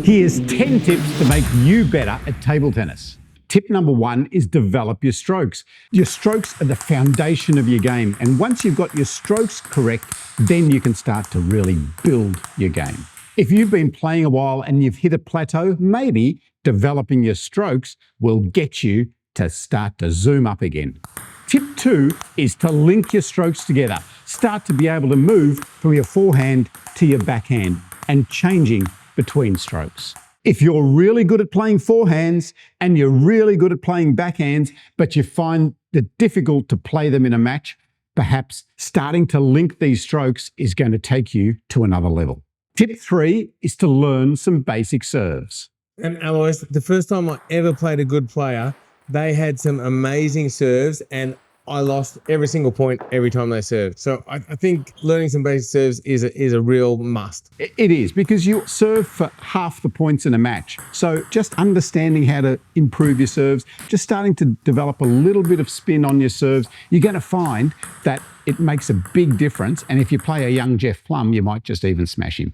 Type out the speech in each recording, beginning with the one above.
Here's 10 tips to make you better at table tennis. Tip number 1 is develop your strokes. Your strokes are the foundation of your game, and once you've got your strokes correct, then you can start to really build your game. If you've been playing a while and you've hit a plateau, maybe developing your strokes will get you to start to zoom up again. Tip 2 is to link your strokes together. Start to be able to move from your forehand to your backhand and changing between strokes. If you're really good at playing forehands and you're really good at playing backhands, but you find it difficult to play them in a match, perhaps starting to link these strokes is going to take you to another level. Tip 3 is to learn some basic serves. And Alois, the first time I ever played a good player, they had some amazing serves and I lost every single point every time they served. So I think learning some basic serves is a real must. It is, because you serve for half the points in a match. So just understanding how to improve your serves, just starting to develop a little bit of spin on your serves, you're going to find that it makes a big difference. And if you play a young Jeff Plum, you might just even smash him.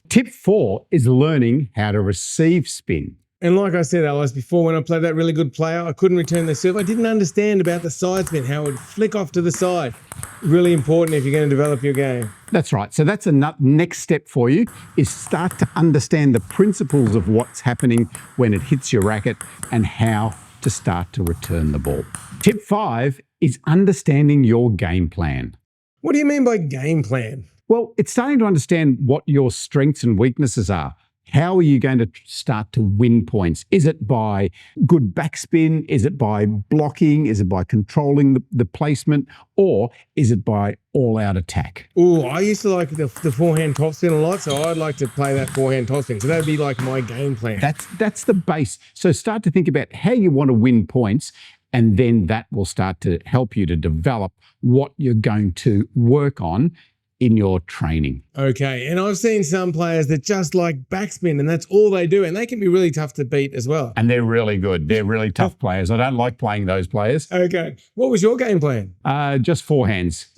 Tip 4 is learning how to receive spin. And like I said, Alois, before when I played that really good player, I couldn't return the serve. I didn't understand about the side spin, how it would flick off to the side. Really important if you're going to develop your game. That's right. So that's a next step for you, is start to understand the principles of what's happening when it hits your racket and how to start to return the ball. Tip 5 is understanding your game plan. What do you mean by game plan? Well, it's starting to understand what your strengths and weaknesses are. How are you going to start to win points? Is it by good backspin? Is it by blocking? Is it by controlling the placement? Or is it by all-out attack? Oh, I used to like the forehand topspin a lot, so I'd like to play that forehand topspin. So that'd be like my game plan. That's the base. So start to think about how you want to win points, and then that will start to help you to develop what you're going to work on in your training. Okay, and I've seen some players that just like backspin and that's all they do, and they can be really tough to beat as well. And they're really good. They're really tough players. I don't like playing those players. Okay, what was your game plan? Just forehands.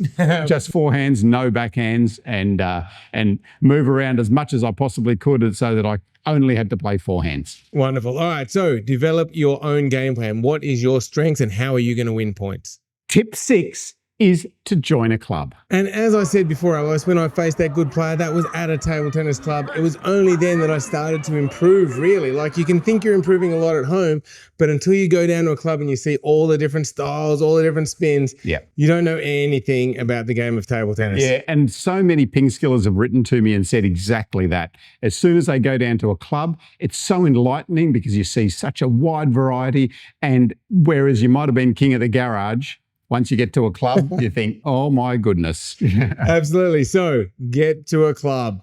Just forehands, no backhands, and move around as much as I possibly could so that I only had to play forehands. Wonderful. All right, so develop your own game plan. What is your strengths and how are you going to win points? Tip 6 is to join a club. And as I said before, Alois, when I faced that good player, that was at a table tennis club. It was only then that I started to improve, really. Like, you can think you're improving a lot at home, but until you go down to a club and you see all the different styles, all the different spins, you don't know anything about the game of table tennis. Yeah, and so many ping skillers have written to me and said exactly that. As soon as they go down to a club, it's so enlightening because you see such a wide variety, and whereas you might have been king of the garage, once you get to a club, you think, oh my goodness. Absolutely. So get to a club.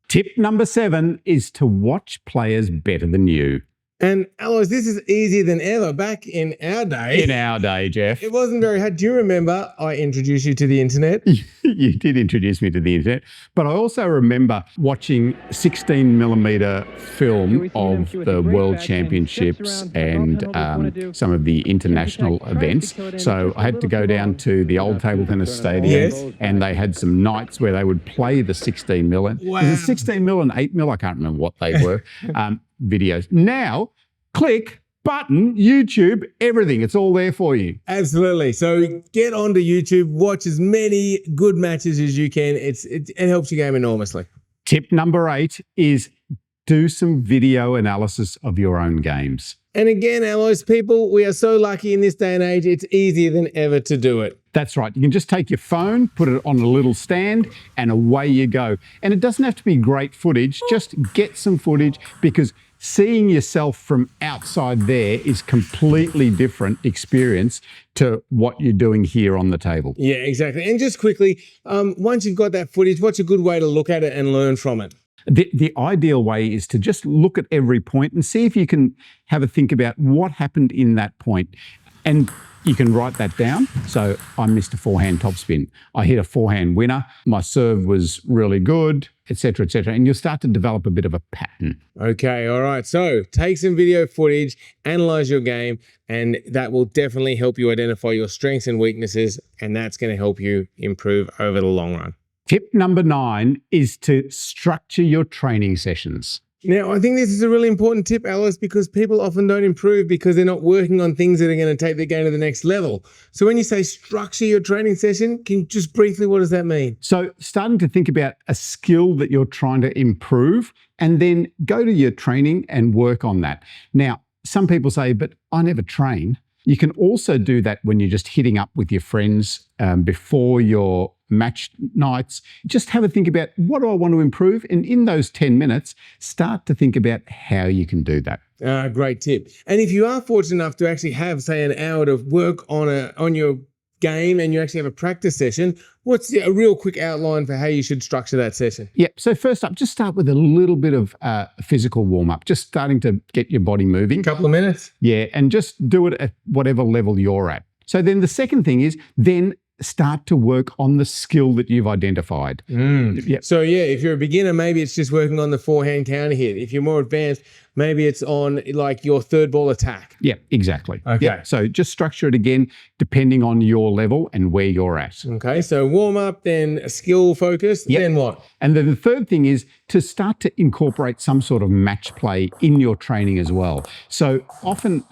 Tip number 7 is to watch players better than you. And Alois, this is easier than ever. Back in our day. In our day, Jeff. It wasn't very hard. Do you remember I introduced you to the internet? You did introduce me to the internet. But I also remember watching 16mm film of the World Championships and some of the international events. So I had to go down to the old table tennis stadium and they had some nights where they would play the 16mm. Wow. Was it 16mm and 8mm? I can't remember what they were. Videos. Now, click, button, YouTube, everything. It's all there for you. Absolutely. So get onto YouTube, watch as many good matches as you can. It helps your game enormously. Tip number 8 is do some video analysis of your own games. And again, Alois, people, we are so lucky in this day and age, it's easier than ever to do it. That's right. You can just take your phone, put it on a little stand, and away you go. And it doesn't have to be great footage. Just get some footage, because seeing yourself from outside there is completely different experience to what you're doing here on the table. Yeah, exactly. And just quickly, once you've got that footage, what's a good way to look at it and learn from it? The ideal way is to just look at every point and see if you can have a think about what happened in that point. And you can write that down. So I missed a forehand topspin. I hit a forehand winner. My serve was really good, etc., etc. And you'll start to develop a bit of a pattern. Okay, all right. So take some video footage, analyze your game, and that will definitely help you identify your strengths and weaknesses, and that's going to help you improve over the long run. Tip number 9 is to structure your training sessions. Now, I think this is a really important tip, Alice, because people often don't improve because they're not working on things that are going to take their game to the next level. So when you say structure your training session, can you just briefly, what does that mean? So starting to think about a skill that you're trying to improve and then go to your training and work on that. Now, some people say, but I never train. You can also do that when you're just hitting up with your friends before your match nights. Just have a think about, what do I want to improve? And in those 10 minutes, start to think about how you can do that. Great tip. And if you are fortunate enough to actually have, say, an hour to work on your game and you actually have a practice session, what's a real quick outline for how you should structure that session? Yeah, so first up, just start with a little bit of physical warm-up, just starting to get your body moving. A couple of minutes? Yeah, and just do it at whatever level you're at. So then the second thing is then start to work on the skill that you've identified. Yep. So yeah, if you're a beginner, maybe it's just working on the forehand counter hit. If you're more advanced, maybe it's on like your third ball attack. Yeah, exactly. Okay. Yeah, so just structure it again, depending on your level and where you're at. Okay, so warm up, then a skill focus, Yep. then what? And then the third thing is to start to incorporate some sort of match play in your training as well. So often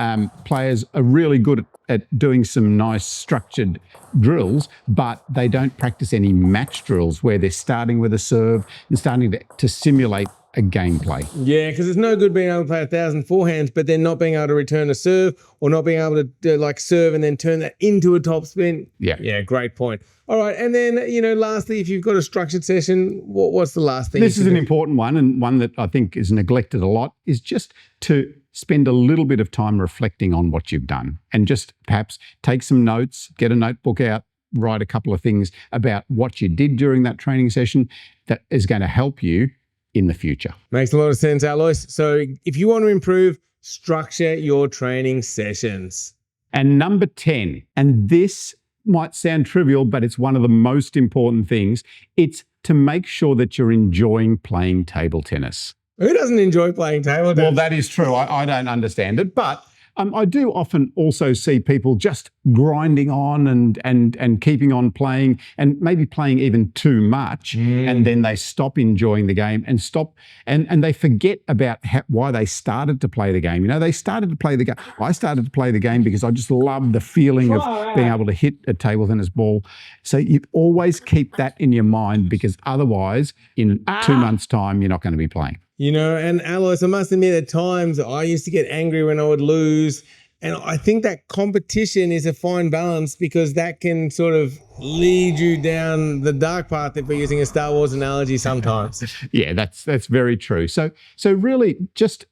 players are really good at doing some nice structured drills, but they don't practice any match drills where they're starting with a serve and starting to simulate a gameplay. Yeah, because it's no good being able to play 1,000 forehands, but then not being able to return a serve or not being able to like serve and then turn that into a top spin. Yeah. Yeah, great point. All right, and then, lastly, if you've got a structured session, what's the last thing? This is an important one, and one that I think is neglected a lot, is just to spend a little bit of time reflecting on what you've done and just perhaps take some notes, get a notebook out, write a couple of things about what you did during that training session that is going to help you in the future. Makes a lot of sense, Alois. So if you want to improve, structure your training sessions. And number 10, and this might sound trivial, but it's one of the most important things, it's to make sure that you're enjoying playing table tennis. Who doesn't enjoy playing table tennis? Well, that is true. I don't understand it, but I do often also see people just grinding on and keeping on playing and maybe playing even too much, and then they stop enjoying the game and they forget about why they started to play the game. They started to play the game. I started to play the game because I just love the feeling of being able to hit a table tennis ball. So you always keep that in your mind, because otherwise in 2 months' time, you're not going to be playing. And Alois, I must admit, at times I used to get angry when I would lose. And I think that competition is a fine balance, because that can sort of lead you down the dark path, if we're using a Star Wars analogy sometimes. Yeah, that's very true. So really just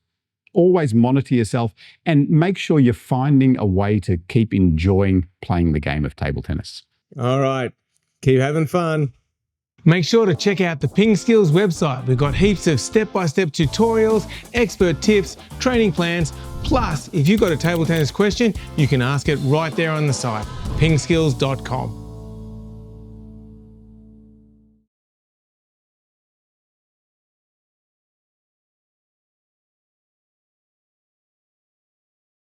always monitor yourself and make sure you're finding a way to keep enjoying playing the game of table tennis. All right. Keep having fun. Make sure to check out the Ping Skills website. We've got heaps of step-by-step tutorials, expert tips, training plans. Plus, if you've got a table tennis question, you can ask it right there on the site, pingskills.com.